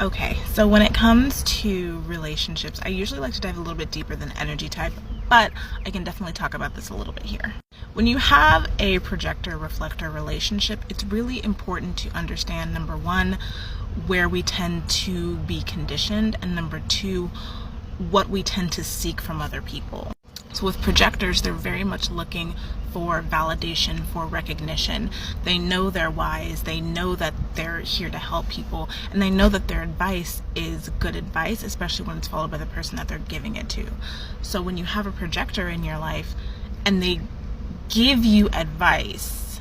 Okay, so when it comes to relationships, I usually like to dive a little bit deeper than energy type, but I can definitely talk about this a little bit here. When you have a projector-reflector relationship, it's really important to understand, number one, where we tend to be conditioned, and number two, what we tend to seek from other people. So with projectors, they're very much looking for validation, for recognition. They know they're wise, they know that they're here to help people, and they know that their advice is good advice, especially when it's followed by the person that they're giving it to. So when you have a projector in your life and they give you advice,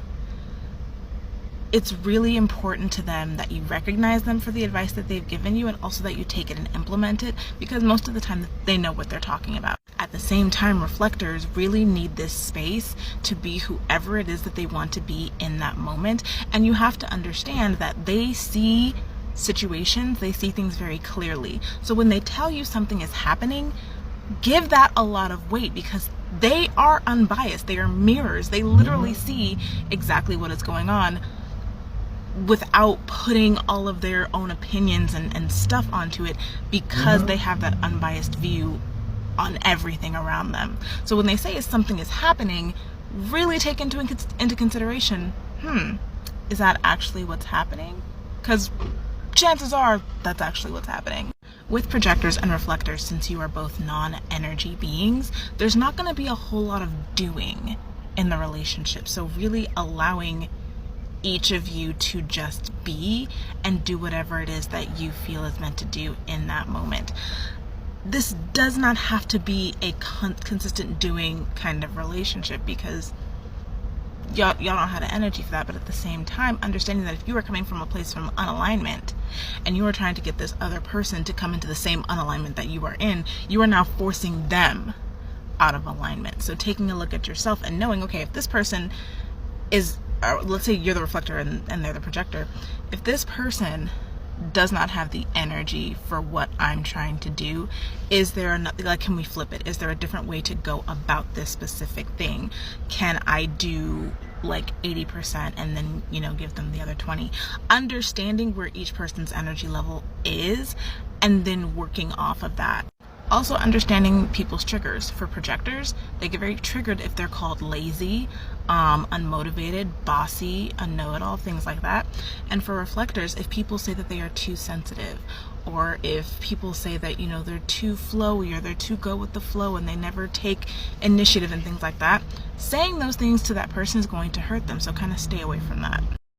it's really important to them that you recognize them for the advice that they've given you, and also that you take it and implement it, because most of the time they know what they're talking about. At the same time, reflectors really need this space to be whoever it is that they want to be in that moment. And you have to understand that they see situations, they see things very clearly. So when they tell you something is happening, give that a lot of weight, because they are unbiased. They are mirrors. They literally see exactly what is going on without putting all of their own opinions and stuff onto it, because they have that unbiased view on everything around them. So when they say something is happening, really take into consideration, is that actually what's happening? Because chances are that's actually what's happening. With projectors and reflectors, since you are both non-energy beings, there's not going to be a whole lot of doing in the relationship. So really allowing each of you to just be and do whatever it is that you feel is meant to do in that moment. This does not have to be a consistent doing kind of relationship, because y'all don't have the energy for that. But at the same time, understanding that if you are coming from a place from unalignment and you are trying to get this other person to come into the same unalignment that you are in, you are now forcing them out of alignment. So taking a look at yourself and knowing, okay, if this person is, let's say you're the reflector and they're the projector, if this person does not have the energy for what I'm trying to do, is there can we flip it? Is there a different way to go about this specific thing? Can I do like 80% and then, give them the other 20? Understanding where each person's energy level is and then working off of that. Also understanding people's triggers. For projectors, they get very triggered if they're called lazy, unmotivated, bossy, a know-it-all, things like that. And for reflectors, if people say that they are too sensitive, or if people say that, they're too flowy, or they're too go with the flow and they never take initiative and things like that, saying those things to that person is going to hurt them. So kind of stay away from that.